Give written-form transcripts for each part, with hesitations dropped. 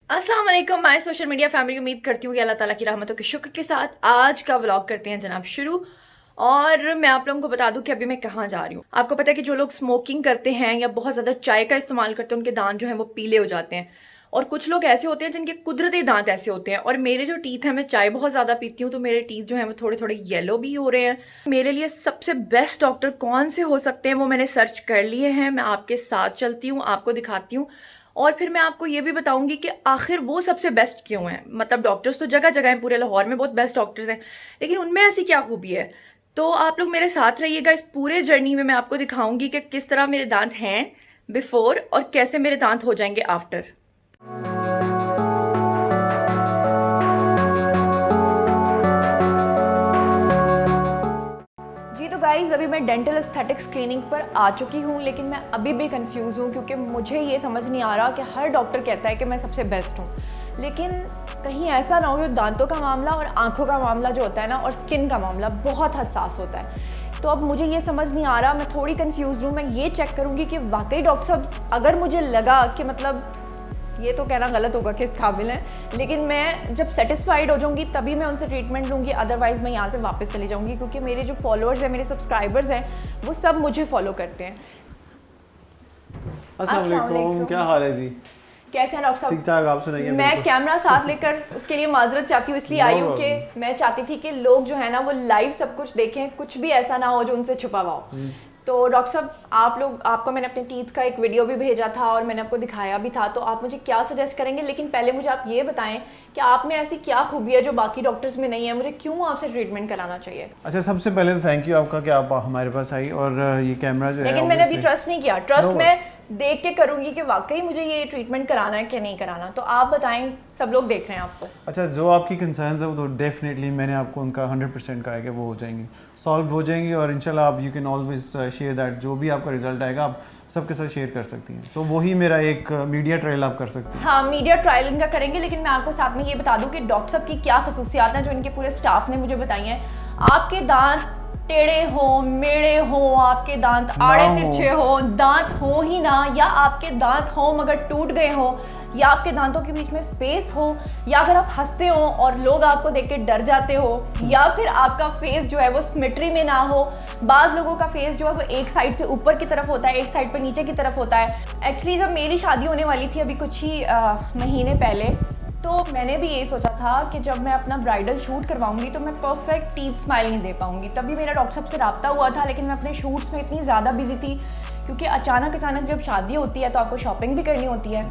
अस्सलाम वालेकुम my social media family. उम्मीद करती हूँ कि अल्लाह ताला की रहमतों के शुक्र के साथ आज का व्लॉग करते हैं जनाब शुरू। और मैं आप लोगों को बता दूं कि अभी मैं कहाँ जा रही हूँ। आपको पता है कि जो लोग स्मोकिंग करते हैं या बहुत ज़्यादा चाय का इस्तेमाल करते हैं उनके दांत जो हैं वो पीले हो जाते हैं। और कुछ लोग ऐसे होते हैं जिनके कुदरती दांत ऐसे होते हैं। और मेरे जो टीथ हैं, मैं चाय बहुत ज़्यादा पीती हूँ तो मेरे टीथ जो हैं वो थोड़े थोड़े येलो भी हो रहे हैं। मेरे लिए सबसे बेस्ट डॉक्टर कौन से हो सकते हैं वो मैंने सर्च कर लिए हैं। मैं आपके साथ चलती हूँ, आपको दिखाती हूँ और फिर मैं आपको ये भी बताऊंगी कि आखिर वो सबसे बेस्ट क्यों हैं। मतलब डॉक्टर्स तो जगह जगह हैं, पूरे लाहौर में बहुत बेस्ट डॉक्टर्स हैं, लेकिन उनमें ऐसी क्या खूबी है। तो आप लोग मेरे साथ रहिएगा इस पूरे जर्नी में। मैं आपको दिखाऊंगी कि किस तरह मेरे दांत हैं बिफोर और कैसे मेरे दांत हो जाएंगे आफ्टर। जी तो गाइज, अभी मैं डेंटल एस्थेटिक्स क्लिनिक पर आ चुकी हूँ, लेकिन मैं अभी भी कंफ्यूज हूँ क्योंकि मुझे ये समझ नहीं आ रहा कि हर डॉक्टर कहता है कि मैं सबसे बेस्ट हूँ, लेकिन कहीं ऐसा ना हो कि दांतों का मामला और आंखों का मामला जो होता है ना, और स्किन का मामला बहुत हसास होता है। तो अब मुझे ये समझ नहीं आ रहा, मैं थोड़ी कंफ्यूज हूँ। मैं ये चेक करूँगी कि वाकई डॉक्टर साहब, अगर मुझे लगा कि मतलब ये तो कहना गलत होगा कि इस काबिल है, लेकिन मैं जब सेटिस्फाइड हो जाऊंगी तभी मैं उनसे ट्रीटमेंट लूँगी, अदरवाइज़ मैं यहाँ से वापस चली जाऊँगी क्योंकि मेरे जो फॉलोअर्स हैं, मेरे सब्सक्राइबर्स हैं, वो सब मुझे फॉलो करते हैं। अस्सलाम वालेकुम, क्या हाल है जी? कैसे हैं डॉक्टर ठीक साहब? ठाक, आप सुनाइए। मैं बिल्कुल। कैमरा साथ लेकर उसके लिए माजरत चाहती हूँ, इसलिए नो आई हूँ कि प्रॉब्लम। मैं चाहती थी कि लोग जो है ना वो लाइव सब कुछ देखें, कुछ भी ऐसा ना हो जो उनसे छुपा हुआ हो। तो डॉक्टर साहब, आपको मैंने अपने टीथ का एक वीडियो भी भेजा था और मैंने आपको दिखाया भी था, तो आप मुझे क्या सजेस्ट करेंगे? लेकिन पहले मुझे आप ये बताएं कि आप में ऐसी क्या खूबी है जो बाकी डॉक्टर्स में नहीं है, मुझे क्यों आपसे ट्रीटमेंट कराना चाहिए? अच्छा, सबसे पहले तो थैंक यू आपका कि आप हमारे पास आई, और ये कैमरा जो है लेकिन मैंने अभी ऑब्वियसली। ट्रस्ट नहीं किया। नो। ट्रस्ट मैं देख के करूंगी कि वाकई मुझे ये ट्रीटमेंट कराना है कि नहीं कराना। तो आप बताएं, सब लोग देख रहे हैं आपको। अच्छा, जो आपकी कंसर्न्स है वो तो डेफिनेटली मैंने आपको उनका 100% कहा है कि वो हो जाएंगी, सॉल्व हो जाएंगी। और इंशाल्लाह आप you can always share that, जो भी आपका रिजल्ट आएगा आप सबके साथ शेयर कर सकती हैं। सो वही मेरा एक मीडिया ट्रायल आप कर सकती हैं। हाँ, मीडिया ट्रायल इनका करेंगे, लेकिन मैं आपको साथ में ये बता दूं कि डॉक्टर साहब की क्या खसूसियात हैं जो इनके पूरे स्टाफ ने मुझे बताई हैं। आपके दांत टेढ़े हो, मेढ़े हो, आपके दांत आड़े ना हो। तिरछे हो, दांत हो ही ना, या आपके दांत हो मगर टूट गए हो, या आपके दांतों के बीच में स्पेस हो, या अगर आप हंसते हो और लोग आपको देख के डर जाते हो, या फिर आपका फेस जो है वो सिमेट्री में ना हो। बाज़ लोगों का फेस जो है वो एक साइड से ऊपर की तरफ होता है, एक साइड पर नीचे की तरफ होता है। एक्चुअली जब मेरी शादी होने वाली थी अभी कुछ ही महीने पहले, तो मैंने भी यही सोचा था कि जब मैं अपना ब्राइडल शूट करवाऊंगी तो मैं परफेक्ट टीथ स्माइल नहीं दे पाऊंगी। तभी मेरा डॉक्टर साहब से रब्ता हुआ था, लेकिन मैं अपने शूट्स में इतनी ज़्यादा बिजी थी क्योंकि अचानक अचानक जब शादी होती है तो आपको शॉपिंग भी करनी होती है।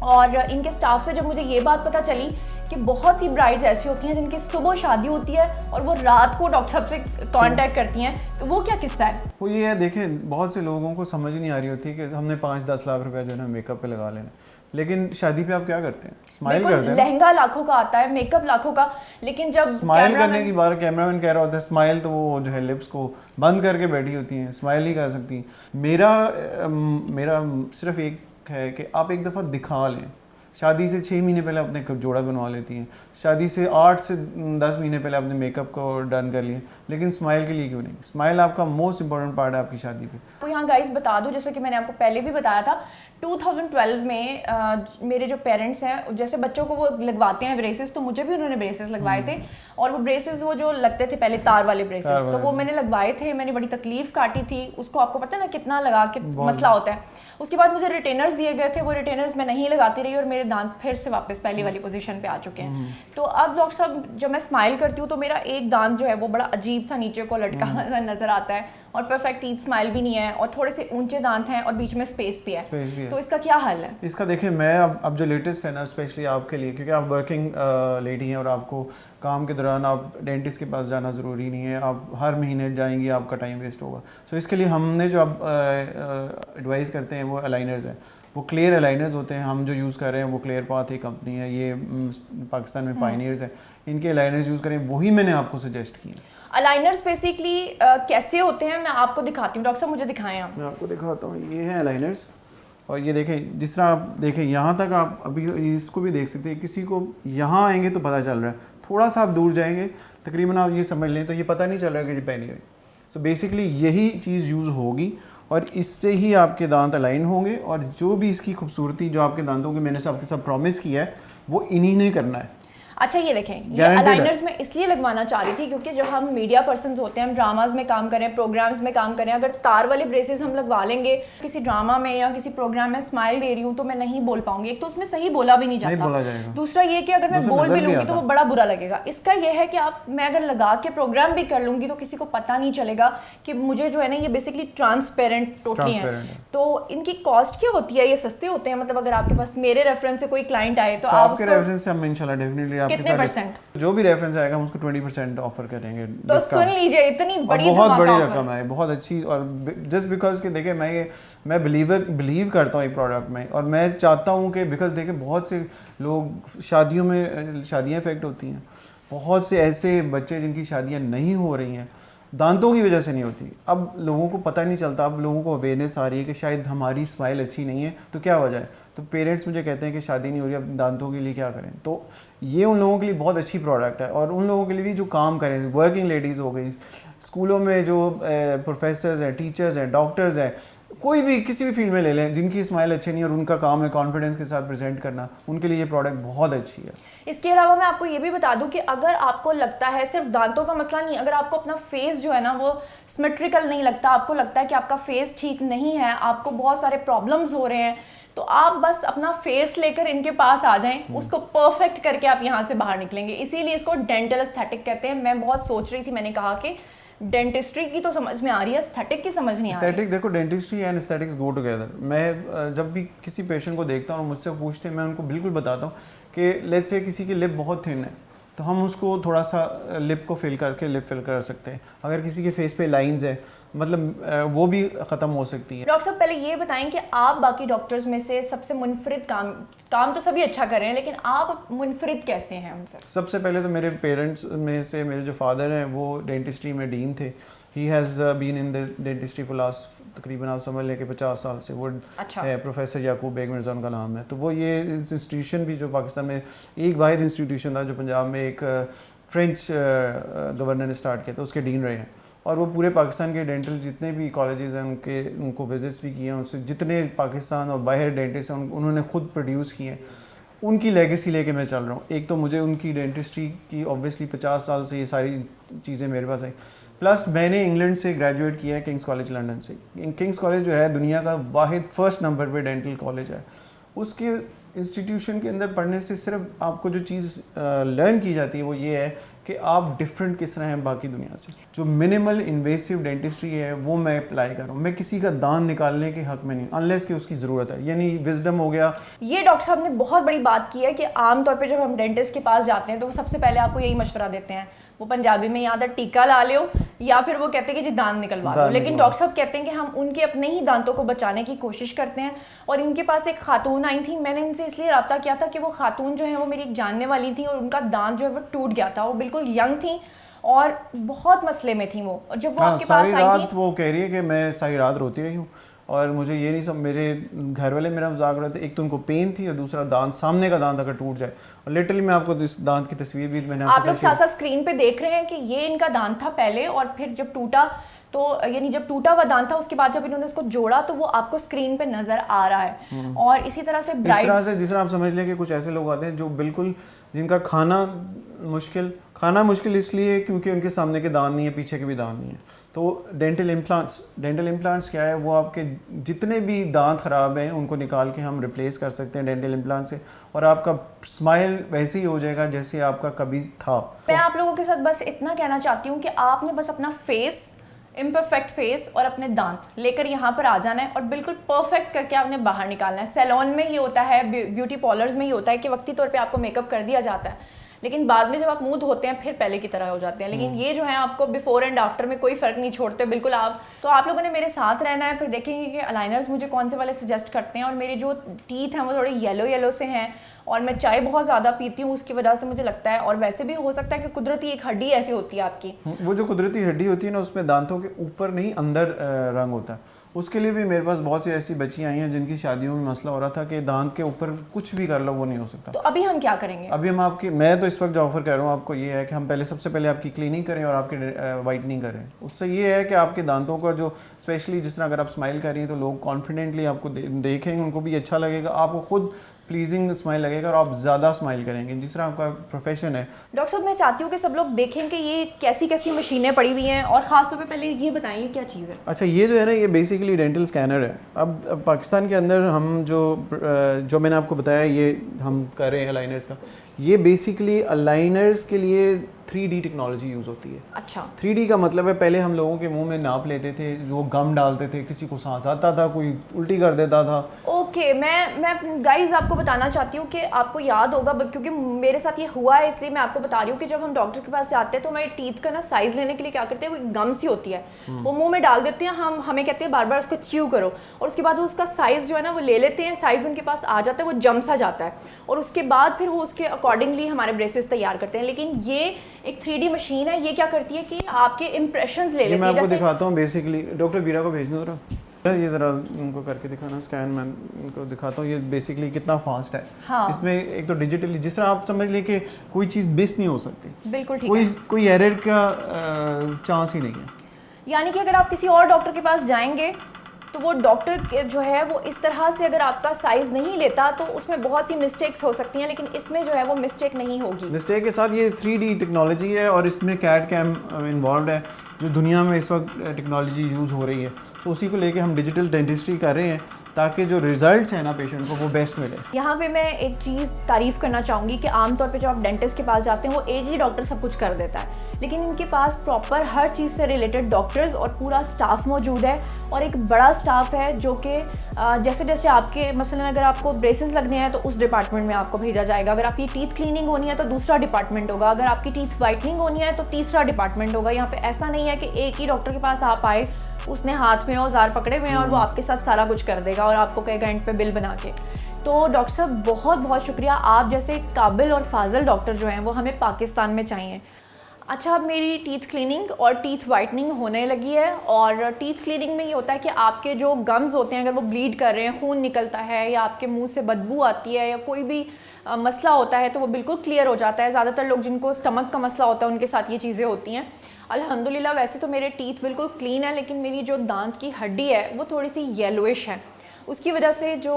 और इनके स्टाफ से जब मुझे ये बात पता चली कि बहुत सी ब्राइड्स ऐसी होती हैं जिनकी सुबह शादी होती है और वो रात को डॉक्टर साहब से कांटेक्ट करती हैं, तो वो क्या किस्सा है? वो ये है, देखें, बहुत से लोगों को समझ ही नहीं आ रही होती कि हमने 5-10 लाख रुपया जो है ना मेकअप पे लगा लेना, लेकिन शादी पे आप क्या करते हैं? स्माइल बिल्कुल, करते हैं। लहंगा लाखों का आता है, मेकअप लाखों का, लेकिन जब स्माइल करने कैमरामैन की बार कैमरामैन कह रहा होता है स्माइल, तो वो जो है लिप्स को बंद करके बैठी होती हैं, स्माइल नहीं कर सकती। मेरा सिर्फ एक है कि आप एक दफ़ा दिखा लें। शादी से 6 महीने पहले अपने जोड़ा बनवा लेती हैं, शादी से 8 से 10 महीने पहले अपने मेकअप को डन कर लिए, लेकिन स्माइल के लिए क्यों नहीं? स्माइल आपका मोस्ट इंपॉर्टेंट पार्ट है आपकी शादी पे। तो यहाँ गाइस बता दूं, जैसे कि मैंने आपको पहले भी बताया था, 2012 में मेरे जो पेरेंट्स हैं, जैसे बच्चों को वो लगवाते हैं ब्रेसेस, तो मुझे भी उन्होंने ब्रेसेस लगवाए थे। और वो ब्रेसेस वो जो लगते थे पहले तार वाले ब्रेसेस, तो वो मैंने लगवाए थे। मैंने बड़ी तकलीफ काटी थी उसको, आपको पता है ना कितना लगा के मसला होता है। उसके बाद मुझे रिटेनर्स दिए गए थे, वो रिटेनर्स मैं नहीं लगाती रही और मेरे दांत फिर से वापस पहली वाली पोजीशन पे आ चुके हैं। तो अब डॉक्टर साहब जब मैं स्माइल करती हूँ तो मेरा एक दांत जो है वो बड़ा अजीब सा नीचे को लटका हुआ नजर आता है, और परफेक्ट टीथ स्माइल भी नहीं है, और थोड़े से ऊंचे दांत हैं और बीच में स्पेस भी है। तो इसका क्या हल है? इसका देखिए, मैं अब जो लेटेस्ट है ना, स्पेशली आपके लिए, क्योंकि आप वर्किंग लेडी हैं और आपको काम के दौरान आप डेंटिस्ट के पास जाना ज़रूरी नहीं है, आप हर महीने जाएंगी, आपका टाइम वेस्ट होगा। सो इसके लिए हमने जो आप एडवाइस करते हैं वो अलाइनर्स हैं, वो क्लियर अलाइनर्स होते हैं। हम जो यूज़ कर रहे हैं वो क्लियर पाथ ही कंपनी है, ये पाकिस्तान में पायनियर्स है, इनके अलाइनर्स यूज़ करें, वही मैंने आपको सजेस्ट किए। अलाइनर्स बेसिकली कैसे होते हैं? मैं आपको दिखाती हूँ, डॉक्टर साहब मुझे दिखाएं आप। मैं आपको दिखाता हूँ, ये है अलाइनर्स। और ये देखें, जिस तरह आप देखें यहाँ तक, आप अभी इसको भी देख सकते हैं। किसी को यहाँ आएंगे तो पता चल रहा है, थोड़ा सा आप दूर जाएंगे तकरीबन आप ये समझ लें तो ये पता नहीं चल रहा है कि ये पहनी हुई। सो बेसिकली यही चीज़ यूज़ होगी, और इससे ही आपके दांत अलाइन होंगे, और जो भी इसकी खूबसूरती जो आपके दांतों की मैंने आपके साथ प्रॉमिस किया है वो इन्हीं ने करना है। अच्छा ये देखें, ये Guaranteed अलाइनर्स में इसलिए लगवाना चाह रही थी क्योंकि जब हम मीडिया पर्सन्स होते हैं, हम ड्रामाज में काम करें, प्रोग्राम्स में काम करें, अगर तार वाले ब्रेसेस हम लगवा लेंगे किसी ड्रामा में या किसी प्रोग्राम में स्माइल दे रही हूँ तो मैं नहीं बोल पाऊंगी, एक तो उसमें सही बोला भी नहीं नहीं बोला जाता, जाएगा। दूसरा ये कि अगर मैं दूसरा बोल नजर भी भी लूंगी आता तो वो बड़ा बुरा लगेगा। इसका ये है कि आप, मैं अगर लगा के प्रोग्राम भी कर लूंगी तो किसी को पता नहीं चलेगा कि मुझे जो है ना ये बेसिकली ट्रांसपेरेंट टोटली है। Transparent है। तो इनकी कॉस्ट क्या होती है? ये सस्ते होते हैं? मतलब अगर आपके पास मेरे रेफरेंस से कोई क्लाइंट आए तो आप आपके उसको रेफरेंस से हम इंशाल्लाह डेफिनेटली आपके कितने साथ परसेंट? जो भी रेफरेंस आएगा हम उसको 20% ऑफर करेंगे। तो सुन लीजिए, इतनी बड़ी बहुत धमाका बड़ी ऑफर। रकम है, बहुत अच्छी। और जस्ट बिकॉज कि देखिए मैं बिलीव करता हूँ एक प्रोडक्ट में, और मैं चाहता हूँ कि बिकॉज देखिए बहुत से लोग शादियाँ इफेक्ट होती हैं, बहुत से ऐसे बच्चे जिनकी शादियाँ नहीं हो रही हैं दांतों की वजह से नहीं होती। अब लोगों को पता नहीं चलता, अब लोगों को अवेयरनेस आ रही है कि शायद हमारी स्माइल अच्छी नहीं है तो क्या वजह है। तो पेरेंट्स मुझे कहते हैं कि शादी नहीं हो रही, अब दांतों के लिए क्या करें। तो ये उन लोगों के लिए बहुत अच्छी प्रोडक्ट है, और उन लोगों के लिए भी जो काम करें, वर्किंग लेडीज़ हो गई, स्कूलों में जो प्रोफेसर्स हैं, टीचर्स हैं, डॉक्टर्स हैं, कोई भी किसी भी फील्ड में ले लें, जिनकी स्माइल अच्छी नहीं है और उनका काम है कॉन्फिडेंस के साथ प्रेजेंट करना, उनके लिए ये प्रोडक्ट बहुत अच्छी है। इसके अलावा मैं आपको ये भी बता दूं कि अगर आपको लगता है, सिर्फ दांतों का मसला नहीं, अगर आपको अपना फेस जो है ना वो सिमेट्रिकल नहीं लगता, आपको लगता है कि आपका फेस ठीक नहीं है, आपको बहुत सारे प्रॉब्लम्स हो रहे हैं, तो आप बस अपना फेस लेकर इनके पास आ जाएं, उसको परफेक्ट करके आप यहाँ से बाहर निकलेंगे। इसीलिए इसको डेंटल एस्थेटिक कहते हैं। मैं बहुत सोच रही थी, मैंने कहा कि डेंटिस्ट्री की तो समझ में आ रही है, एस्थेटिक की समझ नहीं आ रही। एस्थेटिक देखो, dentistry and aesthetics go together. मैं जब भी किसी पेशेंट को देखता हूँ और मुझसे पूछते हैं, मैं उनको बिल्कुल बताता हूँ कि लेट्स से किसी की लिप बहुत थिन है तो हम उसको थोड़ा सा लिप को फिल करके लिप फिल कर सकते हैं। अगर किसी के फेस पे लाइंस है, मतलब वो भी ख़त्म हो सकती है। डॉक्टर साहब पहले ये बताएं कि आप बाकी डॉक्टर्स में से सबसे मुनफरिद काम तो सभी अच्छा कर रहे हैं, लेकिन आप मुनफरिद कैसे हैं उनसे? सबसे पहले तो मेरे पेरेंट्स में से मेरे जो फादर हैं वो डेंटिस्ट्री में डीन थे। He has been in the dentistry for last तकरीबन आप समझ लें कि 50 साल से वो अच्छा। है। प्रोफेसर याकूब बेग मिर्ज़ा उनका नाम है। तो वो ये इंस्टीट्यूशन भी जो पाकिस्तान में एक वाहिद इंस्टीट्यूशन था जो पंजाब में एक फ्रेंच गवर्नर ने स्टार्ट किया था, उसके डीन रहे हैं। और वो पूरे पाकिस्तान के डेंटल जितने भी कॉलेजेस हैं उनको विजिट्स भी किए हैं, उनसे जितने पाकिस्तान और बाहर डेंटिस्ट हैं उन्होंने खुद प्रोड्यूस किए हैं। उनकी लेगेसी लेके मैं चल रहा हूँ। एक तो मुझे उनकी डेंटिस्ट्री की ऑब्वियसली 50 साल से ये सारी चीज़ें मेरे पास आई, प्लस मैंने इंग्लैंड से ग्रेजुएट किया है, किंग्स कॉलेज लंदन से। किंग्स कॉलेज जो है दुनिया का वाहिद फर्स्ट नंबर पे डेंटल कॉलेज है। उसके इंस्टीट्यूशन के अंदर पढ़ने से सिर्फ आपको जो चीज़ लर्न की जाती है वो ये है कि आप डिफरेंट किस तरह हैं बाकी दुनिया से। जो मिनिमल इन्वेसिव डेंटिस्ट्री है वो मैं अप्लाई कर रहा हूँ। मैं किसी का दांत निकालने के हक में नहीं, अनलेस कि उसकी ज़रूरत है, यानी विजडम हो गया। ये डॉक्टर साहब ने बहुत बड़ी बात की है कि आमतौर पे जब हम डेंटिस्ट के पास जाते हैं तो वो सबसे पहले आपको यही मशवरा देते हैं, वो पंजाबी में यहाँ तक टीका ला लो, या फिर वो कहते हैं कि जी दांत निकलवा दो। लेकिन डॉक्टर साहब कहते हैं कि हम उनके अपने ही दांतों को बचाने की कोशिश करते हैं। और इनके पास एक खातून आई थी, मैंने इनसे इसलिए रब्ता किया था कि वो खातून जो है वो मेरी एक जानने वाली थी, और उनका दांत जो है वो टूट गया था। वो बिल्कुल यंग थी और बहुत मसले में थी वो, और जब वो आपके पास आई थी वो कह रही है कि मैं सारी रात रोती रही हूँ, और मुझे ये नहीं सब, मेरे घर वाले मेरा मजाक उड़ाते थे। एक तो उनको पेन थी और दूसरा दांत, सामने का दांत अगर टूट जाए। और लिटरली मैं आपको इस दांत की तस्वीर भी मैंने आप लोग साथ साथ स्क्रीन पे देख रहे हैं कि ये इनका दांत था पहले, और फिर जब टूटा तो यानी जब टूटा हुआ दांत था उसके बाद जब इन्होंने उसको जोड़ा तो वो आपको स्क्रीन पे नजर आ रहा है। और इसी तरह से जिस तरह आप समझ लें कि कुछ ऐसे लोग आते हैं जो बिल्कुल, जिनका खाना मुश्किल इसलिए क्योंकि उनके सामने के दांत नहीं है, पीछे के भी दांत नहीं है। तो डेंटल इम्प्लांट्स क्या है, वो आपके जितने भी दांत ख़राब हैं उनको निकाल के हम रिप्लेस कर सकते हैं डेंटल इम्प्लांट से, और आपका स्माइल वैसे ही हो जाएगा जैसे आपका कभी था। मैं आप लोगों के साथ बस इतना कहना चाहती हूँ कि आपने बस अपना फेस, इम्परफेक्ट फेस और अपने दांत लेकर यहाँ पर आ जाना है और बिल्कुल परफेक्ट करके आपने बाहर निकालना है। सैलून में ये होता है, ब्यूटी पार्लर्स में ये होता है कि वक्ती तौर पे आपको मेकअप कर दिया जाता है, लेकिन बाद में जब आप मुंह धोते हैं फिर पहले की तरह हो जाते हैं। लेकिन ये जो है आपको बिफोर एंड आफ्टर में कोई फर्क नहीं छोड़ते बिल्कुल। आप लोगों ने मेरे साथ रहना है, फिर देखेंगे कि अलाइनर्स मुझे कौन से वाले सजेस्ट करते हैं। और मेरे जो टीथ हैं वो थोड़े येलो से हैं, और मैं चाय बहुत ज़्यादा पीती हूँ उसकी वजह से मुझे लगता है, और वैसे भी हो सकता है कि कुदरती एक हड्डी ऐसी होती है आपकी, वो जो कुदरती हड्डी होती है ना, उसमें दांतों के ऊपर नहीं अंदर रंग होता है, उसके लिए भी मेरे पास बहुत सी ऐसी बच्चियाँ आई हैं जिनकी शादियों में मसला हो रहा था कि दांत के ऊपर कुछ भी कर लो वो नहीं हो सकता। तो अभी हम क्या करेंगे? अभी हम आपकी, मैं तो इस वक्त जो ऑफर कर रहा हूँ आपको ये है कि हम सबसे पहले आपकी क्लीनिंग करें और आपकी वाइटनिंग करें। उससे ये है कि आपके दांतों का जो स्पेशली जिस तरह अगर आप स्माइल कर रही हैं तो लोग कॉन्फिडेंटली आपको देखेंगे, उनको भी अच्छा लगेगा, आपको खुद प्लीजिंग स्माइल लगेगा और आप ज़्यादा स्माइल करेंगे जिस तरह आपका प्रोफेशन है। डॉक्टर साहब मैं चाहती हूँ कि सब लोग देखें कि ये कैसी कैसी मशीनें पड़ी हुई हैं और ख़ास तौर पे पहले ये बताइए क्या चीज़ है। अच्छा, ये जो है ना ये बेसिकली डेंटल स्कैनर है। अब पाकिस्तान के अंदर हम जो मैंने आपको बताया ये हम कर रहे हैं अलाइनर्स का, ये बेसिकली अलाइनर्स के लिए 3D टेक्नोलॉजी यूज़ होती है। अच्छा, 3D का मतलब है पहले हम लोगों के मुंह में नाप लेते थे, जो गम डालते थे, किसी को सांस आता था, कोई उल्टी कर देता था। ओके, मैं गाइस आपको बताना चाहती हूँ कि आपको याद होगा क्योंकि मेरे साथ ये हुआ है, इसलिए मैं आपको बता रही हूँ कि जब हम डॉक्टर के पास जाते हैं तो हमारे टीथ का ना साइज़ लेने के लिए क्या करते हैं, वो गम सी होती है वो मुंह में डाल देते हैं, हमें कहते हैं बार बार उसको च्यू करो, और उसके बाद वो उसका साइज़ जो है ना वो ले लेते हैं, साइज़ उनके पास आ जाता है, वो जम सा जाता है, और उसके बाद फिर वो उसके अकॉर्डिंगली हमारे ब्रेसेस तैयार करते हैं। लेकिन ये एक 3D मशीन है, ये क्या करती है कि आपके इंप्रेशंस ले लेती है। मैं आपको दिखाता हूँ बेसिकली, डॉक्टर बीरा को भेज दो जरा, ये ज़रा उनको करके दिखाना स्कैन, मैं उनको दिखाता हूँ ये बेसिकली कितना फास्ट है। हाँ। इसमें एक तो डिजिटली जिस तरह आप समझ लें कि कोई चीज़ मिस नहीं हो सकती, बिल्कुल ठीक है, कोई एरर का चांस ही नहीं है। यानी कि अगर आप किसी और डॉक्टर के पास जाएंगे तो वो डॉक्टर जो है वो इस तरह से अगर आपका साइज़ नहीं लेता तो उसमें बहुत सी मिस्टेक्स हो सकती हैं, लेकिन इसमें जो है वो मिस्टेक नहीं होगी। मिस्टेक के साथ ये 3D टेक्नोलॉजी है और इसमें कैड कैम इन्वॉल्व है, जो दुनिया में इस वक्त टेक्नोलॉजी यूज़ हो रही है, तो उसी को लेके हम डिजिटल डेंटिस्ट्री कर रहे हैं ताकि जो रिजल्ट्स हैं ना पेशेंट को वो बेस्ट मिले। यहाँ पे मैं एक चीज़ तारीफ़ करना चाहूँगी कि आमतौर पे जब आप डेंटिस्ट के पास जाते हैं वो एक ही डॉक्टर सब कुछ कर देता है, लेकिन इनके पास प्रॉपर हर चीज़ से रिलेटेड डॉक्टर्स और पूरा स्टाफ मौजूद है, और एक बड़ा स्टाफ है जो कि जैसे जैसे आपके मसलन अगर आपको ब्रेसेस लगने हैं तो उस डिपार्टमेंट में आपको भेजा जाएगा, अगर आपकी टीथ क्लीनिंग होनी है तो दूसरा डिपार्टमेंट होगा, अगर आपकी टीथ वाइटनिंग होनी है तो तीसरा डिपार्टमेंट होगा। यहाँ पे ऐसा नहीं है कि एक ही डॉक्टर के पास आप आए, उसने हाथ में औजार पकड़े हुए हैं और वो आपके साथ सारा कुछ कर देगा और आपको कहेगा एंड पे बिल बना के। तो डॉक्टर साहब बहुत बहुत शुक्रिया, आप जैसे काबिल और फाजिल डॉक्टर जो हैं वो हमें पाकिस्तान में चाहिए। अच्छा, अब मेरी टीथ क्लीनिंग और टीथ वाइटनिंग होने लगी है, और टीथ क्लीनिंग में ये होता है कि आपके जो गम्स होते हैं अगर वो ब्लीड कर रहे हैं, खून निकलता है या आपके मुंह से बदबू आती है या कोई भी मसला होता है तो वो बिल्कुल क्लियर हो जाता है। ज़्यादातर लोग जिनको स्टमक का मसला होता है उनके साथ ये चीज़ें होती हैं। अल्हम्दुलिल्लाह वैसे तो मेरे टीथ बिल्कुल क्लीन है, लेकिन मेरी जो दांत की हड्डी है वो थोड़ी सी येलोइश है, उसकी वजह से जो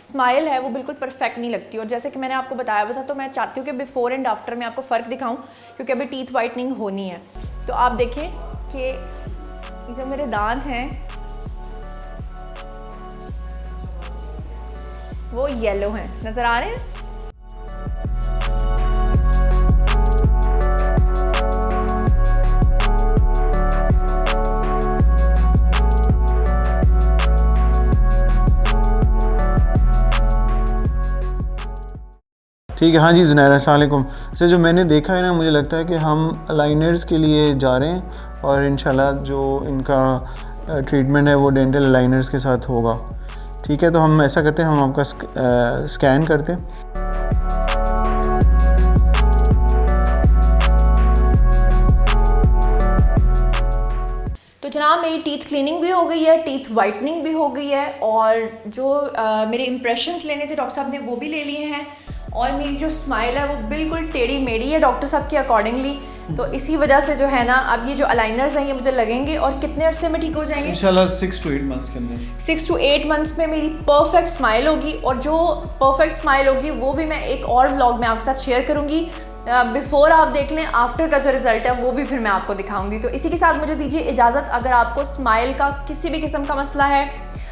स्माइल है वो बिल्कुल परफेक्ट नहीं लगती। और जैसे कि मैंने आपको बताया हुआ था, तो मैं चाहती हूँ कि बिफोर एंड आफ्टर में आपको फ़र्क दिखाऊं, क्योंकि अभी टीथ वाइटनिंग होनी है। तो आप देखें कि जो मेरे दांत हैं वो येलो हैं, नज़र आ रहे हैं। ठीक है, हाँ जी ज़ुनैर, अस्सलाम वालेकुम। से जो मैंने देखा है ना, मुझे लगता है कि हम अलाइनर्स के लिए जा रहे हैं और इंशाल्लाह जो इनका ट्रीटमेंट है वो डेंटल अलाइनर्स के साथ होगा। ठीक है, तो हम ऐसा करते हैं, हम आपका स्कैन करते हैं। तो जनाब मेरी टीथ क्लीनिंग भी हो गई है, टीथ वाइटनिंग भी हो गई है, और जो मेरे इंप्रेशंस लेने थे डॉक्टर साहब ने वो भी ले लिए हैं, और मेरी जो स्माइल है वो बिल्कुल टेढ़ी मेढ़ी है डॉक्टर साहब के अकॉर्डिंगली। तो इसी वजह से जो है ना, अब ये जो अलाइनर्स हैं ये मुझे लगेंगे, और कितने अरसे में ठीक हो जाएंगे? इंशाल्लाह 6 to 8 मंथ्स के अंदर। 6 to 8 मंथ्स में मेरी परफेक्ट स्माइल होगी, और जो परफेक्ट स्माइल होगी वो भी मैं एक और व्लॉग में आपके साथ शेयर करूँगी। बिफोर आप देख लें, आफ्टर का जो रिजल्ट है वो भी फिर मैं आपको दिखाऊंगी। तो इसी के साथ मुझे दीजिए इजाज़त। अगर आपको स्माइल का किसी भी किस्म का मसला है,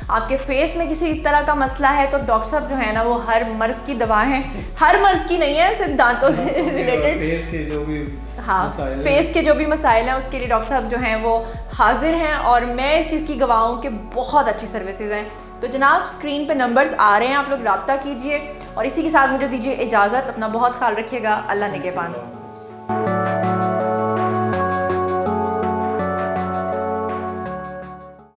आपके फेस में किसी तरह का मसला है, तो डॉक्टर साहब जो है ना वो हर मर्ज़ की दवा है, हर मर्ज़ की नहीं है, सिर्फ दांतों से रिलेटेड, फेस के जो भी फेस के जो भी मसाइल हैं उसके लिए डॉक्टर साहब जो हैं वो हाजिर हैं, और मैं इस चीज़ की गवाह हूँ कि बहुत अच्छी सर्विसेज हैं। तो जनाब स्क्रीन पे नंबर्स आ रहे हैं, आप लोग रब्ता कीजिए, और इसी के साथ मुझे दीजिए इजाज़त। अपना बहुत ख्याल रखिएगा, अल्लाह निगहबान।